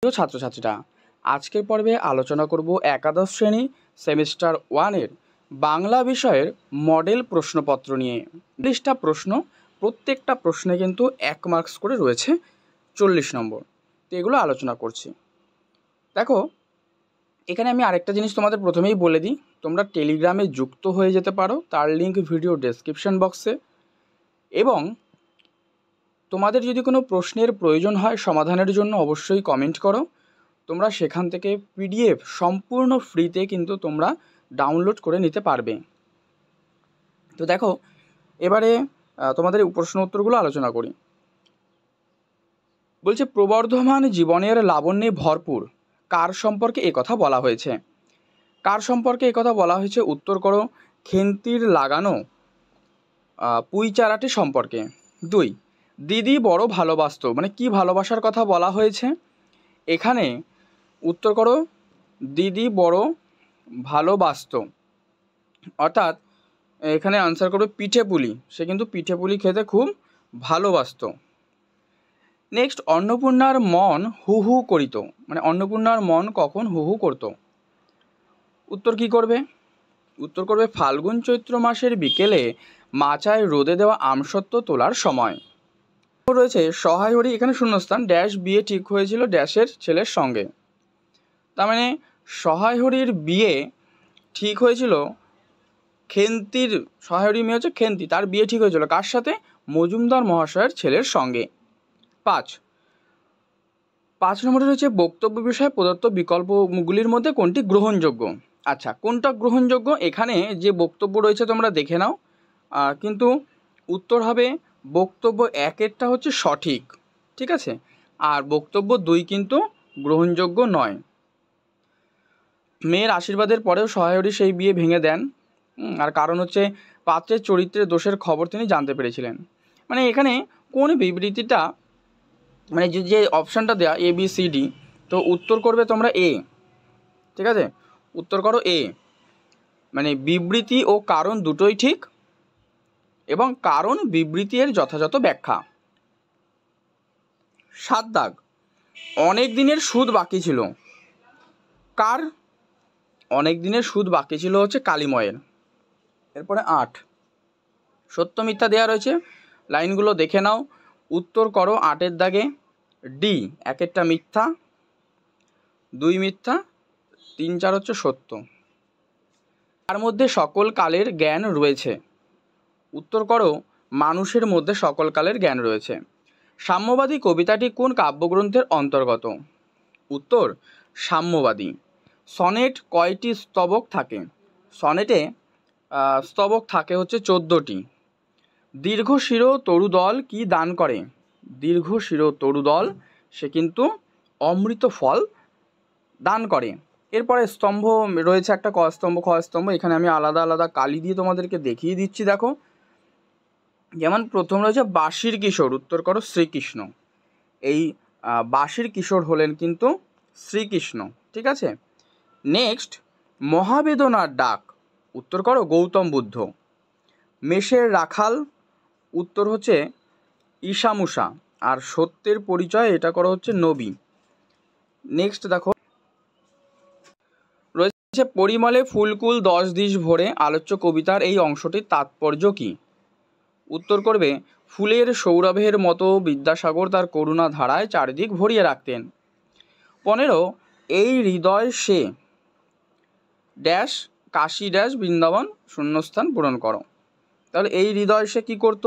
প্রিয় ছাত্রছাত্রীরা, আজকের পর্বে আলোচনা করব একাদশ শ্রেণী সেমিস্টার 1-এর বাংলা বিষয়ের মডেল প্রশ্নপত্র নিয়ে। 40টা প্রশ্ন, প্রত্যেকটা প্রশ্নে কিন্তু 1 মার্কস করে রয়েছে, 40 নম্বর। তো এগুলো আলোচনা করছি। দেখো, এখানে আমি আরেকটা জিনিস তোমাদের প্রথমেই বলে দিই, তোমরা টেলিগ্রামে যুক্ত হয়ে যেতে পারো, তার লিঙ্ক ভিডিও ডেসক্রিপশন বক্সে। এবং তোমাদের যদি কোনো প্রশ্নের প্রয়োজন হয় সমাধানের জন্য অবশ্যই কমেন্ট করো। তোমরা সেখান থেকে পিডিএফ সম্পূর্ণ ফ্রিতে কিন্তু তোমরা ডাউনলোড করে নিতে পারবে। তো দেখো, এবারে তোমাদের এই প্রশ্ন উত্তরগুলো আলোচনা করি। বলছে, প্রবর্ধমান জীবনের লাবণ্যে ভরপুর কার সম্পর্কে কথা বলা হয়েছে? কার সম্পর্কে কথা বলা হয়েছে? উত্তর করো, খেন্তির লাগানো পুঁই চারাটি সম্পর্কে। 2, দিদি বড় ভালোবাসত, মানে কি ভালোবাসার কথা বলা হয়েছে এখানে? উত্তর করো, দিদি বড় ভালোবাসত, অর্থাৎ এখানে আনসার করবে পিঠে পুলি, সে কিন্তু পিঠে পুলি খেতে খুব ভালোবাসত। নেক্সট, অন্নপূর্ণার মন হু হু করিত, মানে অন্নপূর্ণার মন কখন হু হু করত? উত্তর কি করবে? উত্তর করবে ফাল্গুন চৈত্র মাসের বিকেলে মাচায় রোদে দেওয়া আমসত্ত্ব তোলার সময়। রয়েছে সহায় হরি, এখানে শূন্যস্থান, ড্যাশ বিয়ে ঠিক হয়েছিল ড্যাশের ছেলের সঙ্গে। তার মানে সহায় হরির বিয়ে ঠিক হয়েছিল খেন্তির, সহায় হরির মেয়ে হচ্ছে খেন্তি, তার বিয়ে ঠিক হয়েছিল কার সাথে? মজুমদার মহাশয়ের ছেলের সঙ্গে। 5 নম্বরে রয়েছে বক্তব্য বিষয়ে প্রদত্ত বিকল্পগুলির মধ্যে কোনটি গ্রহণযোগ্য? আচ্ছা, কোনটা গ্রহণযোগ্য? এখানে যে বক্তব্য রয়েছে তোমরা দেখে নাও, কিন্তু উত্তর হবে বক্তব্য 1-এরটা হচ্ছে সঠিক, ঠিক আছে, আর বক্তব্য 2 কিন্তু গ্রহণযোগ্য নয়। মেয়ের আশীর্বাদের পরেও সহায় হরি সেই বিয়ে ভেঙে দেন, আর কারণ হচ্ছে পাত্রের চরিত্রের দোষের খবর তিনি জানতে পেরেছিলেন। মানে এখানে কোন বিবৃতিটা, মানে যে অপশানটা দেওয়া ABCD, তো উত্তর করবে তোমরা A, ঠিক আছে, উত্তর করো A, মানে বিবৃতি ও কারণ দুটোই ঠিক, এবং কারণ বিবৃতি এর যথাযথ ব্যাখ্যা। 7 দাগ, অনেক দিনের সুদ বাকি ছিল কার? অনেক দিনের সুদ বাকি ছিল হচ্ছে কালিময়ের। এরপরে 8, সত্য মিথ্যা দেওয়া রয়েছে, লাইনগুলো দেখে নাও। উত্তর করো 8-এর দাগে D, 1-এরটা মিথ্যা, 2 মিথ্যা, 3, 4 হচ্ছে সত্য। তার মধ্যে সকল কালের জ্ঞান রয়েছে। উত্তর করো, মানুষের মধ্যে সকল কালের জ্ঞান রয়েছে। সাম্যবাদী কবিতাটি কোন কাব্যগ্রন্থের অন্তর্গত? উত্তর সাম্যবাদী। সনেট কয়টি স্তবক থাকে? সনেটে স্তবক থাকে হচ্ছে 14টি। দীর্ঘশির তরুদল কি দান করে? দীর্ঘশির তরুদল সে কিন্তু অমৃত ফল দান করে। এরপরে স্তম্ভ রয়েছে একটা, ক স্তম্ভ খ স্তম্ভ, এখানে আমি আলাদা আলাদা কালি দিয়ে তোমাদেরকে দেখিয়ে দিচ্ছি। দেখো, যেমন প্রথম রয়েছে বাঁশির কিশোর, উত্তর করো শ্রীকৃষ্ণ। এই বাঁশির কিশোর হলেন কিন্তু শ্রীকৃষ্ণ, ঠিক আছে। নেক্সট, মহাবেদনার ডাক, উত্তর করো গৌতম বুদ্ধ। মেষের রাখাল, উত্তর হচ্ছে ঈশামূষা। আর সত্যের পরিচয়, এটা করো হচ্ছে নবী। নেক্সট দেখো, রয়েছে পরিমলে ফুলকুল 10 দিশ ভরে, আলোচ্য কবিতার এই অংশটির তাৎপর্য কী? উত্তর করবে ফুলের সৌরভের মতো বিদ্যাসাগর তার করুণা ধারায় চারিদিক ভরিয়ে রাখতেন। 15, এই হৃদয় সে ড্যাশ কাশী ড্যাশ বৃন্দাবন, শূন্যস্থান পূরণ করো। তাহলে এই হৃদয় সে কী করত?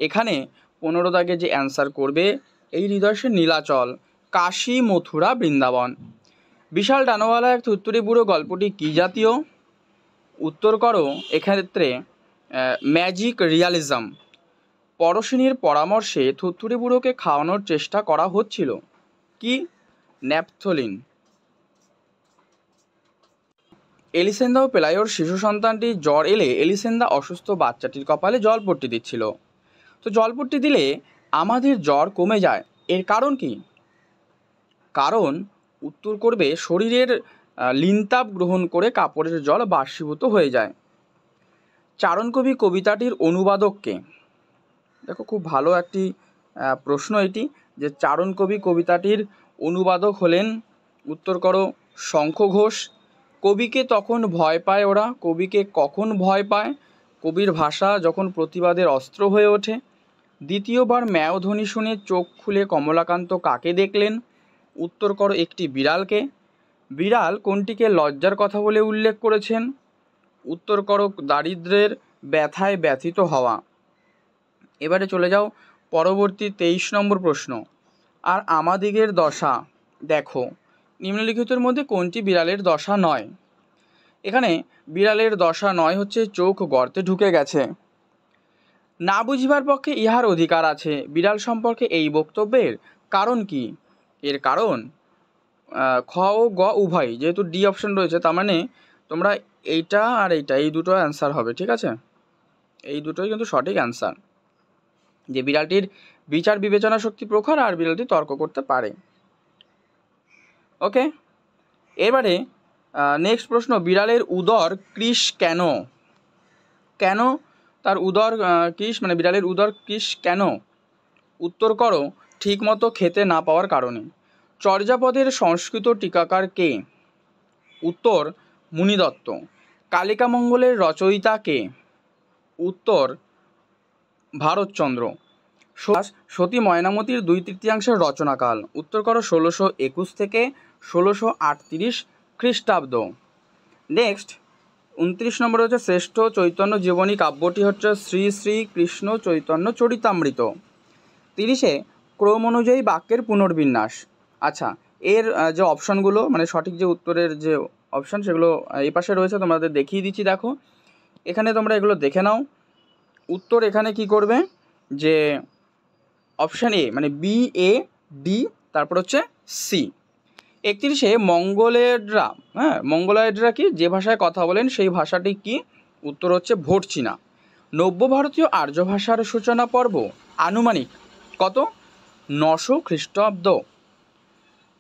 এখানে 15 দাগে যে অ্যান্সার করবে, এই হৃদয় সে নীলাচল, কাশী মথুরা বৃন্দাবন। বিশাল ডানাওয়ালা এক থুত্তুরি বুড়ো গল্পটি কী জাতীয়? উত্তর করো এক্ষেত্রে ম্যাজিক রিয়ালিজম। পরশিনীর পরামর্শে থুত্তুরি বুড়োকে খাওয়ানোর চেষ্টা করা হচ্ছিল কি? ন্যাপথলিন। এলিসেন্দা ও পেলাইওর শিশু সন্তানটি জ্বর এলে এলিসেন্দা অসুস্থ বাচ্চাটির কপালে জলপট্টি দিচ্ছিল। তো জলপট্টি দিলে আমাদের জ্বর কমে যায়, এর কারণ কি? কারণ উত্তর করবে শরীরের লিনতাপ গ্রহণ করে কাপড়ের জল বাষ্পীভূত হয়ে যায়। চারণকবি কবিতাটির অনুবাদককে? দেখো, খুব ভালো একটি প্রশ্ন এটি, যে চারণকবি কবিতাটির অনুবাদক হলেন? উত্তর করো শঙ্খ ঘোষ। কবিকে তখন ভয় পায় ওরা? কবিকে কখন ভয় পায়? কবির ভাষা যখন প্রতিবাদের অস্ত্র হয়ে ওঠে। দ্বিতীয়বার ম্যাও ধ্বনি শুনে চোখ খুলে কমলাকান্ত কাকে দেখলেন? উত্তর করো একটি বিড়ালকে। বিড়াল কোনটিকে লজ্জার কথা বলে উল্লেখ করেছেন? উত্তর করো দারিদ্র্যের ব্যথায় ব্যথিত হওয়া। এবারে চলে যাও পরবর্তী 23 নম্বর প্রশ্ন। আর আমাদিগের দশা দেখো, নিম্নলিখিতের মধ্যে কোনটি বিড়ালের দশা নয়? এখানে বিড়ালের দশা নয় হচ্ছে চোখ গর্তে ঢুকে গেছে। না বুঝিবার পক্ষে ইহার অধিকার আছে। বিড়াল সম্পর্কে এই বক্তব্যের কারণ কি? এর কারণ খ ও গ উভয়, যেহেতু ডি অপশন রয়েছে, তার মানে তোমরা এইটা আর এইটা, এই দুটো অ্যান্সার হবে, ঠিক আছে? এই দুটোই কিন্তু সঠিক অ্যান্সার, যে বিড়ালটির বিচার বিবেচনা শক্তি প্রখর আর বিড়ালটি তর্ক করতে পারে। ওকে, এবারে নেক্সট প্রশ্ন। বিড়ালের উদর কৃশ কেন? কেন তার উদর কৃশ, মানে বিড়ালের উদর কৃশ কেন? উত্তর করো ঠিকমতো খেতে না পাওয়ার কারণে। চর্যাপদের সংস্কৃত টিকাকার কে? উত্তর মুনিদত্ত। কালিকা মঙ্গলের রচয়িতা কে? উত্তর ভারতচন্দ্র। সতী ময়নামতির 2/3 রচনাকাল? উত্তর করো 1621 থেকে 1638 খ্রিস্টাব্দ। নেক্সট 29 নম্বর হচ্ছে শ্রেষ্ঠ চৈতন্য জীবনী কাব্যটি হচ্ছে শ্রী শ্রী কৃষ্ণ চৈতন্য চরিতামৃত। 30 ক্রম অনুযায়ী বাক্যের পুনর্বিন্যাস। আচ্ছা, এর যে অপশানগুলো, মানে সঠিক যে উত্তরের যে অপশান, সেগুলো এই পাশে রয়েছে, তোমাদের দেখিয়ে দিচ্ছি। দেখো, এখানে তোমরা এগুলো দেখে নাও। উত্তর এখানে কি করবে, যে অপশান এ, মানে বি, এ, ডি, তারপর হচ্ছে সি। 31 মঙ্গোলয়েডরা, মঙ্গোলয়েডরা কি যে ভাষায় কথা বলেন সেই ভাষাটি কি? উত্তর হচ্ছে ভোটচীনা। নব্য ভারতীয় আর্য ভাষার সূচনা পর্ব আনুমানিক কত? 900 খ্রিস্টাব্দ।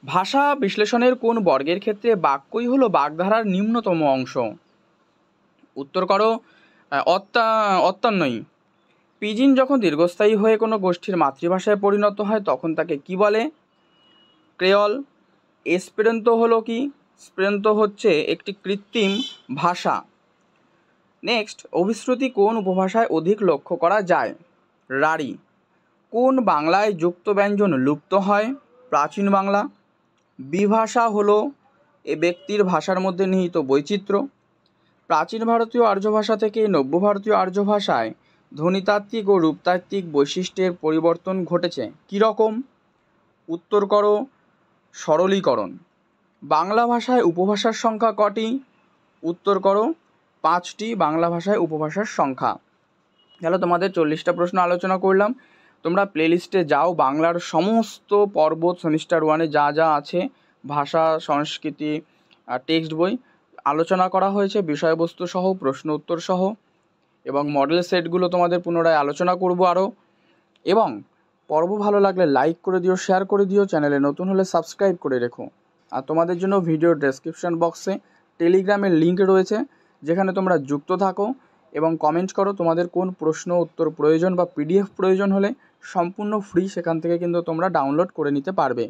ভাষা বিশ্লেষণের কোন বর্গের ক্ষেত্রে বাক্যই হলো বাগধারার নিম্নতম অংশ? উত্তর করো অত্যান্বয়ী। পিজিন যখন দীর্ঘস্থায়ী হয়ে কোনো গোষ্ঠীর মাতৃভাষায় পরিণত হয় তখন তাকে কি বলে? ক্রেওল। এসপেরান্তো হলো কি? এসপেরান্তো হচ্ছে একটি কৃত্রিম ভাষা। নেক্সট, অভিশ্রুতি কোন উপভাষায় অধিক লক্ষ্য করা যায়? রাঢ়ী। কোন বাংলায় যুক্ত ব্যঞ্জন লুপ্ত হয়? প্রাচীন বাংলা। বিভাষা হলো এ ব্যক্তির ভাষার মধ্যে নিহিত বৈচিত্র্য। প্রাচীন ভারতীয় আর্য ভাষা থেকে নব্য ভারতীয় আর্য ভাষায় ধ্বনিতাত্ত্বিক ও রূপতাত্ত্বিক বৈশিষ্ট্যের পরিবর্তন ঘটেছে কীরকম? উত্তর করো সরলীকরণ। বাংলা ভাষায় উপভাষার সংখ্যা কটি? উত্তর করো 5টি বাংলা ভাষায় উপভাষার সংখ্যা। তাহলে তোমাদের 40টা প্রশ্ন আলোচনা করলাম। তোমরা প্লেলিস্টে যাও, বাংলার সমস্ত পর্বত সেমিস্টার 1-এ যা যা আছে, ভাষা, সংস্কৃতি, টেক্সট বই আলোচনা করা হয়েছে, বিষয়বস্তু সহ, প্রশ্ন উত্তর সহ, এবং মডেল সেটগুলো তোমাদের পুনরায় আলোচনা করব আরও। এবং পর্ব ভালো লাগলে লাইক করে দিও, শেয়ার করে দিও, চ্যানেলে নতুন হলে সাবস্ক্রাইব করে রেখো। আর তোমাদের জন্য ভিডিওর ডেসক্রিপশন বক্সে টেলিগ্রামের লিঙ্ক রয়েছে, যেখানে তোমরা যুক্ত থাকো এবং কমেন্ট করো তোমাদের কোন প্রশ্ন উত্তর প্রয়োজন বা পিডিএফ প্রয়োজন হলে সম্পূর্ণ ফ্রি, সেখান থেকে কিন্তু তোমরা ডাউনলোড করে নিতে পারবে।